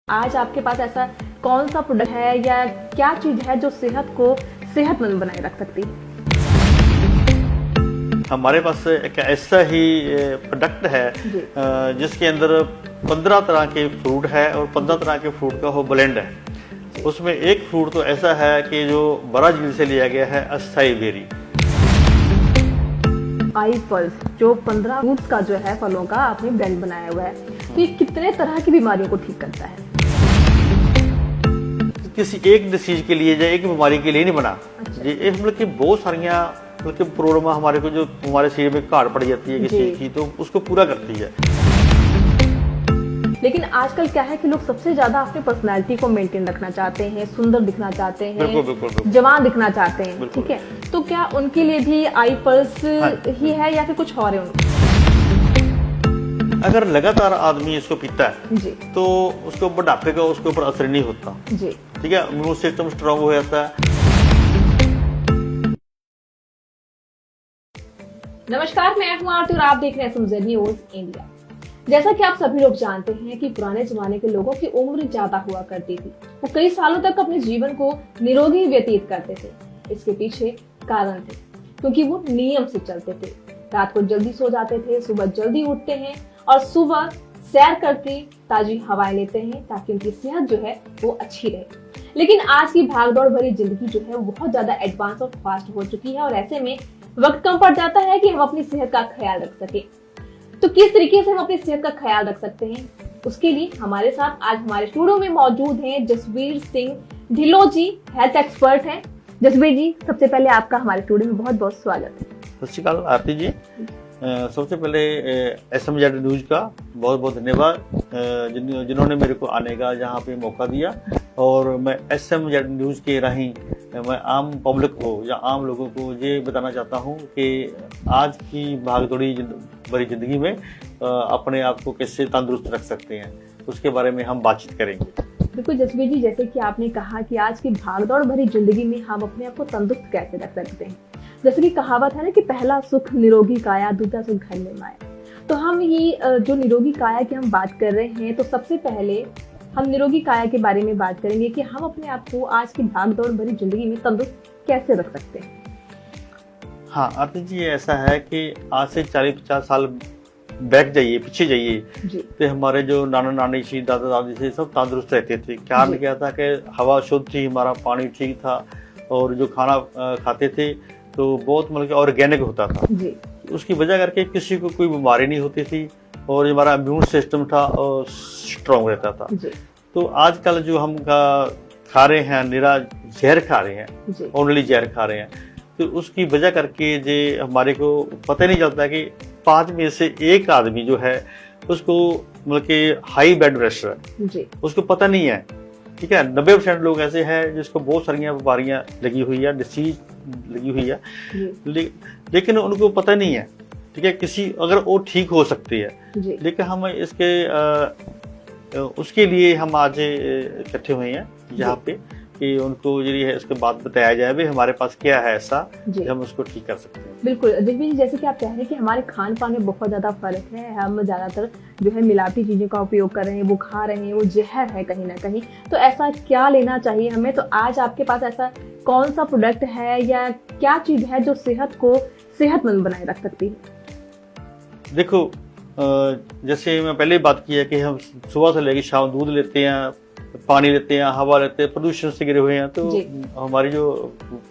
आज आपके पास ऐसा कौन सा प्रोडक्ट है या क्या चीज है जो सेहत को सेहतमंद बनाए रख सकती है? हमारे पास एक ऐसा ही प्रोडक्ट है जिसके अंदर 15 तरह के फ्रूट है और 15 तरह के फ्रूट का वो ब्लेंड है। उसमें एक फ्रूट तो ऐसा है कि जो ब्राजील से लिया गया है, असाई बेरी। आई पल्स जो 15 फ्रूट्स का जो है फलों का आपने ब्लेंड बनाया हुआ है, तो ये कितने तरह की बीमारियों को ठीक करता है? किसी एक डिसीज के लिए या एक बीमारी के लिए नहीं बना। ये मतलब कि बहुत सारियां मतलब प्रॉब्लम हमारे को जो हमारे शरीर में घाट पड़ जाती है किसी चीज की, तो उसको पूरा करती है। लेकिन आजकल क्या है कि लोग सबसे ज्यादा अपनी पर्सनालिटी को मेंटेन रखना चाहते हैं, सुंदर दिखना चाहते हैं, बिल्कुल। जवान दिखना चाहते हैं, ठीक है? तो क्या उनके लिए भी आई पल्स ही है या फिर कुछ और है उनके? अगर लगातार आदमी इसको पीता है जी, तो उसको बुढ़ापे का उसके ऊपर असर नहीं होता। जी, ठीक है, इम्यून सिस्टम स्ट्रांग हो जाता है। नमस्कार, मैं हूं आरती और आप देख रहे हैं SMZ न्यूज इंडिया। जैसा कि आप सभी लोग जानते हैं कि पुराने जमाने के लोगों की उम्र ज्यादा हुआ करती थी। वो कई सालों तक अपने जीवन को निरोगी व्यतीत करते थे। इसके पीछे कारण थे, क्योंकि वो नियम से चलते थे। रात को जल्दी सो जाते थे, सुबह जल्दी उठते हैं और सुबह सैर करके ताजी हवाएं लेते हैं ताकि उनकी सेहत जो है वो अच्छी रहे। लेकिन आज की भागदौड़ भरी जिंदगी जो है वो बहुत ज्यादा एडवांस और फास्ट हो चुकी है और ऐसे में वक्त कम पड़ जाता है कि हम अपनी सेहत का ख्याल रख सके। तो किस तरीके से हम अपनी सेहत का ख्याल रख सकते हैं, उसके लिए हमारे साथ आज हमारे स्टूडियो में मौजूद हैं जसवीर सिंह ढिल्लों जी, हेल्थ एक्सपर्ट हैं। जसवीर जी, सबसे पहले आपका हमारे स्टूडियो में बहुत बहुत स्वागत है। सत श्री अकाल आरती जी। सबसे पहले SMZ न्यूज का बहुत बहुत धन्यवाद जिन्होंने मेरे को आने का यहाँ पे मौका दिया। और मैं SMZ न्यूज के राही मैं आम पब्लिक को या आम लोगों को ये बताना चाहता हूँ कि आज की भागदौड़ी भरी जिंदगी में अपने आप को कैसे तंदुरुस्त रख सकते हैं, उसके बारे में हम बातचीत करेंगे। बिल्कुल जसवीर जी, जैसे कि आपने कहा कि आज की भागदौड़ भरी जिंदगी में हम अपने आप को तंदुरुस्त कैसे रख सकते हैं। जैसे कि कहावत है ना कि पहला सुख निरोगी काया, दूसरा सुख घर में माया। तो हम ये जो निरोगी काया की हम बात कर रहे हैं, तो सबसे पहले हम निरोगी काया के बारे में बात करेंगे कि हम अपने आप को आज की भागदौड़ भरी जिंदगी में तंदुरुस्त कैसे रख सकते हैं। हाँ आरती जी, ऐसा है कि आज से 40-50 साल बैक जाइए, पीछे जाइए, तो हमारे जो नाना नानी थी, दादा दादी थे, सब तंदुरुस्त रहते थे। कारण क्या था कि हवा शुद्ध थी, हमारा पानी ठीक था और जो खाना खाते थे तो बहुत मतलब कि ऑर्गेनिक होता था जी। उसकी वजह करके किसी को कोई बीमारी नहीं होती थी और हमारा इम्यून सिस्टम था और स्ट्रांग रहता था जी। तो आजकल जो हम खा रहे हैं, निरा जहर खा रहे हैं, ओनली जहर खा रहे हैं, तो उसकी वजह करके जे हमारे को पता नहीं चलता कि 5 में से 1 आदमी जो है उसको मतलब कि हाई ब्लड प्रेशर है जी। उसको पता नहीं है। ठीक है, 90% लोग ऐसे हैं जिसको बहुत सारी बीमारियां लगी हुई है, डिसीज लगी हुई है, लेकिन उनको पता नहीं है। ठीक है, किसी अगर वो ठीक हो सकती है, लेकिन हम इसके उसके लिए हम आज इकट्ठे हुए हैं यहाँ पे कि उनको जो है इसके बाद बताया जाए भी हमारे पास क्या है ऐसा कि हम उसको ठीक कर सकते हैं। बिल्कुल जैसे कि आप कह रहे हैं कि हमारे खान पान में बहुत ज्यादा फर्क है। हम ज्यादातर जो है मिलावटी चीजों का उपयोग कर रहे हैं, वो खा रहे हैं, वो जहर है कहीं ना कहीं। तो ऐसा क्या लेना चाहिए हमें? तो आज आपके पास ऐसा कौन सा प्रोडक्ट है या क्या चीज है जो सेहत को सेहतमंद बनाए रख सकती है? देखो, जैसे मैं पहले बात की है कि हम सुबह से लेकर शाम दूध लेते हैं, पानी लेते हैं, हवा लेते हैं, प्रदूषण से घिरे हुए हैं, तो हमारी जो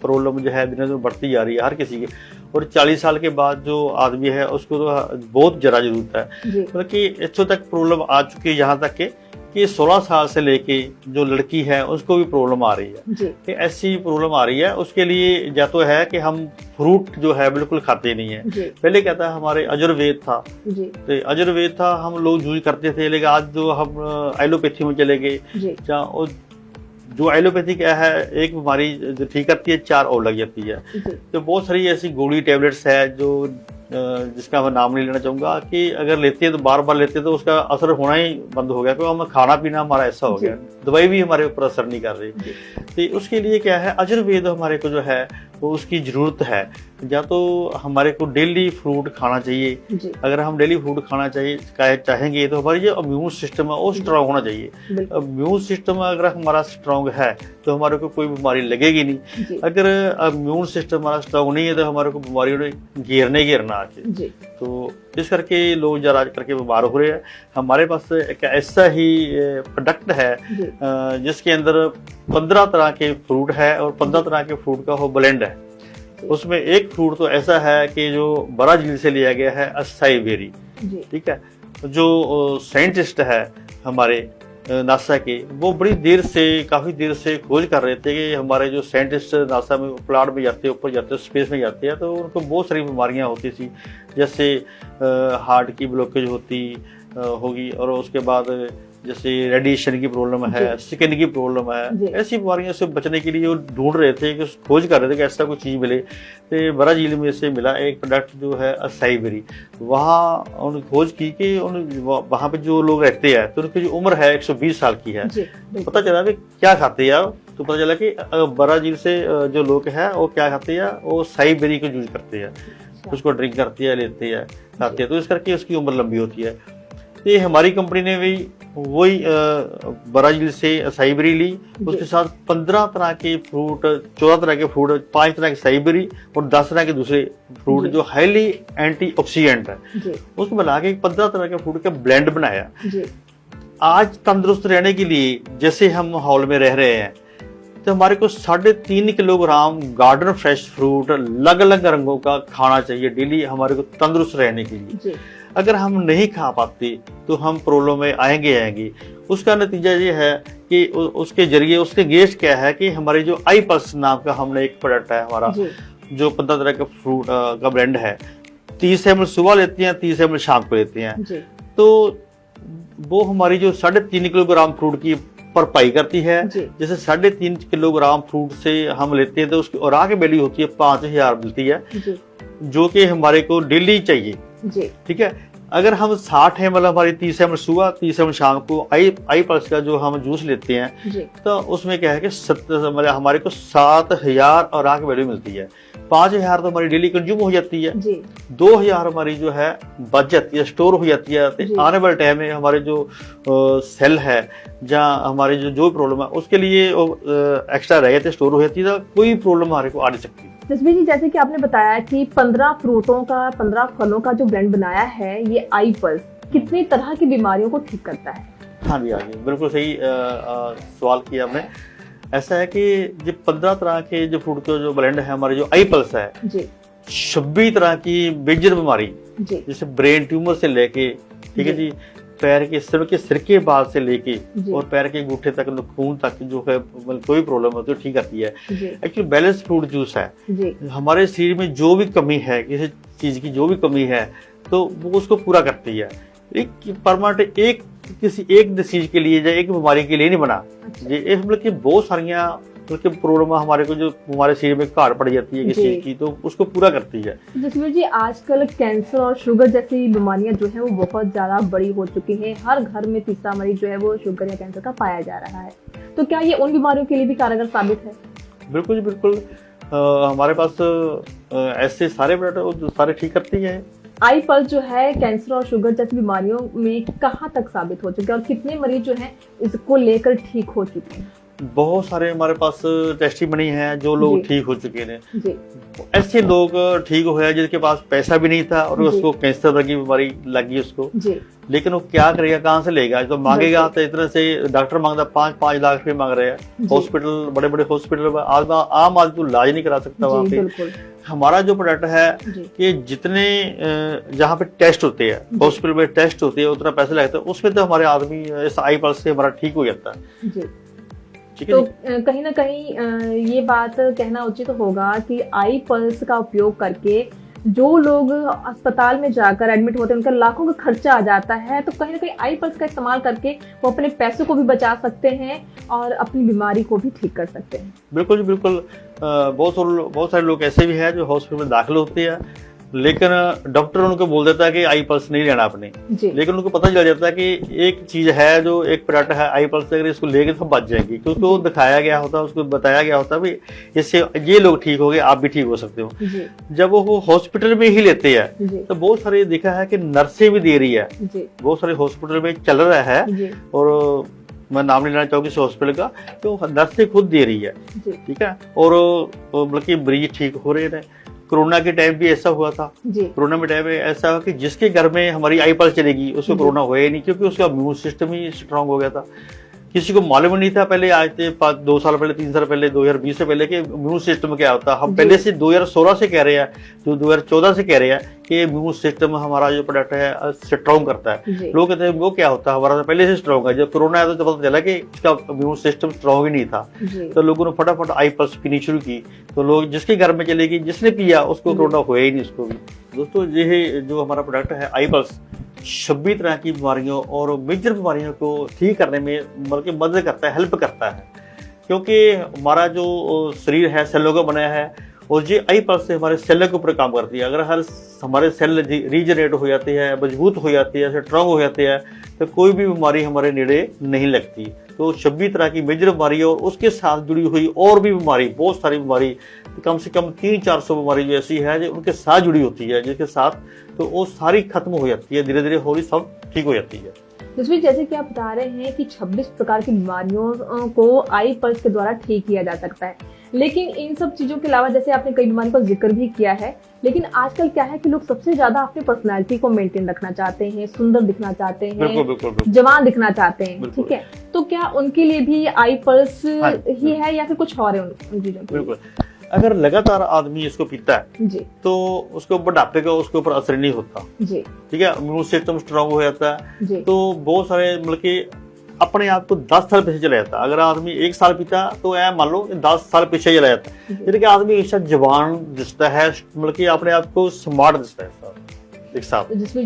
प्रॉब्लम जो है दिन दिन बढ़ती जा रही है हर किसी की। और 40 साल के बाद जो आदमी है उसको तो बहुत जरा जरूरत है, मतलब कि इतों तक प्रॉब्लम आ चुकी है यहाँ तक कि 16 साल से लेके जो लड़की है उसको भी प्रॉब्लम आ रही है कि ऐसी प्रॉब्लम आ रही है। उसके लिए या तो है कि हम फ्रूट जो है बिल्कुल खाते नहीं है। पहले क्या था, हमारे आयुर्वेद था, तो आयुर्वेद था, हम लोग यूज करते थे, लेकिन आज जो हम एलोपैथी में चले गए, जो एलोपैथी क्या है, एक बीमारी जो ठीक करती है 4 और लग जाती है। तो बहुत सारी ऐसी गोली टैबलेट्स है जो जिसका मैं नाम नहीं लेना चाहूंगा कि अगर लेते हैं तो बार बार लेते हैं तो उसका असर होना ही बंद हो गया, क्योंकि हम खाना पीना हमारा ऐसा हो गया, दवाई भी हमारे ऊपर असर नहीं कर रही। तो उसके लिए क्या है, आयुर्वेद हमारे को जो है तो उसकी ज़रूरत है। या तो हमारे को डेली फ्रूट खाना चाहिए। जी। अगर हम डेली फ्रूट खाना चाहेंगे तो हमारी जो इम्यून सिस्टम है वो स्ट्रांग होना चाहिए। इम्यून सिस्टम अगर हमारा स्ट्रांग है तो हमारे को कोई बीमारी लगेगी नहीं। अगर इम्यून सिस्टम हमारा स्ट्रांग नहीं है तो हमारे को बीमारी घेरना आके। तो इस करके लोग ज़रा करके बीमार हो रहे हैं। हमारे पास एक ऐसा ही प्रोडक्ट है जिसके अंदर 15 तरह के फ्रूट है और 15 तरह के फ्रूट का वो ब्लेंड है। उसमें एक फ्रूट तो ऐसा है कि जो ब्राजील से लिया गया है, असाई बेरी। ठीक है, जो साइंटिस्ट है हमारे नासा के, वो काफी देर से खोज कर रहे थे कि हमारे जो साइंटिस्ट नासा में प्लांट में जाते हैं, ऊपर जाते हैं, स्पेस में जाते हैं, तो उनको बहुत सारी बीमारियां होती थी, जैसे हार्ट की ब्लॉकेज होगी और उसके बाद जैसे रेडिएशन की प्रॉब्लम है, स्किन की प्रॉब्लम है। ऐसी बीमारियों से बचने के लिए वो ढूंढ रहे थे, कि खोज कर रहे थे कि ऐसा कोई चीज मिले। तो ब्राजील में से मिला एक प्रोडक्ट जो है असाई बेरी। वहाँ उन्होंने खोज की कि वहाँ पे जो लोग रहते हैं तो उनकी जो उम्र है 120 साल की है। पता चला कि क्या खाते हैं, तो पता चला कि ब्राजील से जो लोग हैं वो क्या खाते हैं, वो असाई बेरी को यूज करते हैं, उसको ड्रिंक करते हैं, लेते हैं, खाते हैं, तो इस करके उसकी उम्र लंबी होती है। तो हमारी कंपनी ने भी वही ब्राजील से असाई बेरी ली, उसके साथ 15 तरह के फ्रूट, 14 तरह के फ्रूट, 5 तरह के असाई बेरी और 10 तरह के दूसरे फ्रूट जो हाईली एंटीऑक्सीडेंट है, उसको मिला के 15 तरह के फ्रूट का ब्लेंड बनाया। आज तंदुरुस्त रहने के लिए, जैसे हम माहौल में रह रहे हैं, तो हमारे को 3.5 किलोग्राम गार्डन फ्रेश फ्रूट अलग अलग रंगों का खाना चाहिए डेली, हमारे को तंदुरुस्त रहने के लिए। अगर हम नहीं खा पाते तो हम प्रॉब्लम में आएंगे। उसका नतीजा ये है कि उसके जरिए उसके गेस्ट क्या है कि हमारे जो आई पल्स नाम का हमने एक प्रोडक्ट है हमारा, जो 15 तरह का फ्रूट का ब्लेंड है, 30 ml सुबह लेते हैं, 30 ml शाम को लेते हैं। तो वो हमारी जो 3.5 किलोग्राम फ्रूट की भरपाई करती है। जैसे 3.5 किलोग्राम फ्रूट से हम लेते हैं तो उसकी और आगे वैल्यू होती है 5000 मिलती है, जो कि हमारे को डेली चाहिए। ठीक है, अगर हम 60 ml हमारी 30 ml सुबह, 30 ml शाम को आई पल्स का जो हम जूस लेते हैं, तो उसमें क्या है कि मतलब हमारे को 7000 और आगे वैल्यू मिलती है। 5000 तो हमारी डेली कंज्यूम हो जाती है, 2000 हमारी जो है बच जाती है, स्टोर हो जाती है। तो आने वाले टाइम में हमारे जो सेल है, जहाँ हमारे जो प्रॉब्लम है, उसके लिए एक्स्ट्रा रह जाते, स्टोर हो जाती है, कोई प्रॉब्लम हमारे को आ नहीं सकती। जसबीर जी, जैसे कि आपने बताया कि 15 फ्रूटों का, 15 फलों का जो ब्लेंड बनाया है, ये आई पल्स कितनी तरह की बीमारियों को ठीक करता है? हाँ जी, बिल्कुल सही सवाल किया आपने। ऐसा है कि जो 15 तरह के जो फ्रूट का जो ब्लेंड है, हमारे जो आई पल्स है, 26 तरह की मेजर बीमारी, जैसे ब्रेन ट्यूमर से लेके, ठीक है जी, पैर के सिर के बाल से लेके और पैर के अंगूठे तक, खून तक जो है कोई प्रॉब्लम है तो ठीक करती है। एक्चुअली बैलेंस फ्रूट जूस है, हमारे शरीर में जो भी कमी है, किसी चीज की जो भी कमी है, तो वो उसको पूरा करती है। एक परमानेंट किसी एक डिसीज के लिए या एक बीमारी के लिए नहीं बना। ये मतलब कि बहुत सारियां प्रॉब्लम हमारे को, जो हमारे शरीर में घाट पड़ जाती है किसी चीज की, तो उसको पूरा करती है। जसबीर जी, आजकल कैंसर और शुगर जैसी बीमारियां जो है वो बहुत ज्यादा बड़ी हो चुकी हैं। हर घर में तीसरा मरीज जो है वो शुगर या कैंसर का पाया जा रहा है। तो क्या ये उन बीमारियों के लिए भी कारगर साबित है? बिल्कुल जी, बिल्कुल। हमारे पास ऐसे सारे प्रोडक्ट सारे ठीक करती है। आई पल्स जो है कैंसर और शुगर जैसी बीमारियों में कहाँ तक साबित हो चुके हैं और कितने मरीज जो है इसको लेकर ठीक हो चुके हैं? बहुत सारे हमारे पास टेस्टिमनी है, जो लोग ठीक हो चुके हैं। ऐसे लोग ठीक हुए जिनके पास पैसा भी नहीं था और उसको कैंसर की बीमारी लगी उसको, लेकिन वो क्या करेगा, कहाँ से लेगा? तो मांगेगा तो इतने से डॉक्टर मांगता 5-5 लाख रुपए मांग रहे हैं। हॉस्पिटल, बड़े बड़े हॉस्पिटल में आम आदमी तो इलाज नहीं करा सकता वहाँ पे। हमारा जो प्रोडक्ट है कि जितने जहाँ पे टेस्ट होते हैं, हॉस्पिटल में टेस्ट होते हैं, उतना पैसे लगता है, उसमें तो हमारे आदमी इस आई पल्स से हमारा ठीक हो जाता है। तो कहीं ना कहीं ये बात कहना उचित होगा कि आई पल्स का उपयोग करके जो लोग अस्पताल में जाकर एडमिट होते हैं, उनका लाखों का खर्चा आ जाता है, तो कहीं ना कहीं आई पल्स का इस्तेमाल करके वो अपने पैसों को भी बचा सकते हैं और अपनी बीमारी को भी ठीक कर सकते हैं। बिल्कुल जी, बिल्कुल। बहुत सारे लोग ऐसे भी हैं जो हॉस्पिटल में दाखिल होते हैं, लेकिन डॉक्टर उनको बोल देता है कि आई पल्स नहीं लेना आपने, जी। लेकिन उनको पता चल जाता है कि एक चीज है जो एक प्रोडक्ट है आई पल्स, अगर इसको लेके तो बच जाएंगी, क्योंकि वो दिखाया गया होता है, उसको बताया गया होता है भी इससे ये लोग ठीक हो गए, आप भी ठीक हो सकते हो। जी। जब वो हॉस्पिटल में ही लेते हैं जी। तो बहुत सारे देखा है कि नर्सें भी दे रही है, जी। बहुत सारे हॉस्पिटल में चल रहा है, जी। और मैं नाम नहीं लेना चाहूंगी इस हॉस्पिटल का, तो नर्सें खुद दे रही है, जी। ठीक है, और बल्कि मरीज ठीक हो रहे हैं। कोरोना के टाइम भी ऐसा हुआ था, जी। कोरोना में टाइम में ऐसा हुआ कि जिसके घर में हमारी आई पल्स चलेगी उसको कोरोना हुआ ही नहीं, क्योंकि उसका इम्यून सिस्टम ही स्ट्रांग हो गया था। किसी को मालूम नहीं था पहले, आज से 2 साल पहले, 3 साल पहले, 2020 से पहले कि इम्यून सिस्टम क्या होता है। हम पहले से 2016 से कह रहे हैं, जो 2014 से कह रहे हैं कि इम्यून सिस्टम हमारा जो प्रोडक्ट है स्ट्रांग करता है। लोग कहते हैं वो क्या होता है, हमारा तो पहले से स्ट्रांग है। जब कोरोना आया तो पता चला कि इसका इम्यून सिस्टम स्ट्रांग ही नहीं था, तो लोगों ने फटाफट आई पल्स पीनी शुरू की। तो लोग जिसके घर में चलेगी, जिसने पिया उसको कोरोना हुआ ही नहीं उसको भी। दोस्तों ये जो हमारा प्रोडक्ट है आई पल्स 26 तरह की बीमारियों और मेजर बीमारियों को ठीक करने में बल्कि मदद करता है, हेल्प करता है, क्योंकि हमारा जो शरीर है सेलों का बनाया है, और ये आई पल्स से हमारे सेल के ऊपर काम करती है। अगर हमारे सेल रीजनरेट हो जाते हैं, मजबूत हो जाते हैं, स्ट्रांग हो जाते हैं, तो कोई भी बीमारी हमारे नेड़े नहीं लगती। तो 26 तरह की मेजर बीमारी और उसके साथ जुड़ी हुई और भी बीमारी, बहुत सारी बीमारी, कम से कम 300-400 बीमारी जो ऐसी है जो उनके साथ जुड़ी होती है, जिसके साथ तो वो सारी खत्म हो जाती है, धीरे धीरे होली सब ठीक हो जाती है। तस्वीर जैसे कि आप बता रहे हैं कि 26 प्रकार की बीमारियों को आई पल्स के द्वारा ठीक किया जा सकता है, लेकिन इन सब चीजों के अलावा जैसे आपने कई बीमारियों का जिक्र भी किया है, लेकिन आजकल क्या है कि लोग सबसे ज्यादा अपनी पर्सनैलिटी को मेंटेन रखना चाहते हैं, सुंदर दिखना चाहते हैं, बिल्कुल, बिल्कुल, बिल्कुल। जवान दिखना चाहते हैं, बिल्कुल। ठीक है, तो क्या उनके लिए भी आई पल्स हाँ। ही है या फिर कुछ और है उन चीजों के लिए? बिल्कुल, अगर लगातार आदमी इसको पीता है जी। तो उसको बुढ़ापे का उसके ऊपर असर नहीं होता, जी। ठीक है, इम्यून सिस्टम स्ट्रांग हो जाता है। जी। तो बहुत सारे मतलब कि अपने आप को 10 साल पीछे चला जाता है। अगर आदमी 1 साल पीता तो ऐ मान लो 10 साल पीछे चला जाता है, यानी कि आदमी हमेशा जवान दिखता है, मतलब कि अपने आप को स्मार्ट दिखता है एक साथ। जिसमें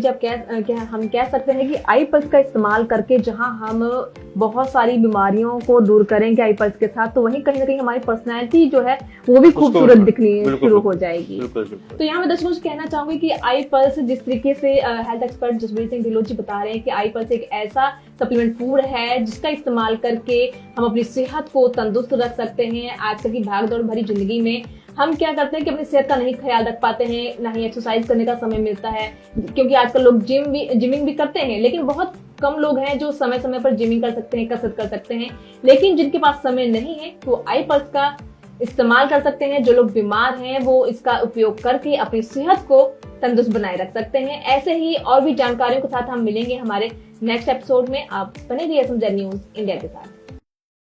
हम कह सकते हैं कि आई पल्स का इस्तेमाल करके जहां हम बहुत सारी बीमारियों को दूर करेंगे आई पल्स के साथ, तो वहीं कहीं ना कहीं हमारी पर्सनैलिटी जो है वो भी खूबसूरत दिखनी शुरू हो जाएगी। तो यहाँ मैं दर्शकों से कहना चाहूंगी कि आई पल्स, जिस तरीके से हेल्थ एक्सपर्ट जसवीर सिंह ढिल्लों जी बता रहे हैं कि आई पल्स एक ऐसा सप्लीमेंट फूड है जिसका इस्तेमाल करके हम अपनी सेहत को तंदुरुस्त रख सकते हैं। आजकल की भागदौड़ भरी जिंदगी में हम क्या करते हैं कि अपनी सेहत का नहीं ख्याल रख पाते हैं, ना ही एक्सरसाइज करने का समय मिलता है, क्योंकि आजकल लोग जिमिंग भी करते हैं, लेकिन बहुत कम लोग हैं जो समय समय पर जिमिंग कर सकते हैं, कसरत कर सकते हैं। लेकिन जिनके पास समय नहीं है वो आई पल्स का इस्तेमाल कर सकते हैं। जो लोग बीमार हैं वो इसका उपयोग करके अपनी सेहत को तंदुरुस्त बनाए रख सकते हैं। ऐसे ही और भी जानकारियों के साथ हम मिलेंगे हमारे नेक्स्ट एपिसोड में। आप बने रहिए SMZ न्यूज़ इंडिया के साथ।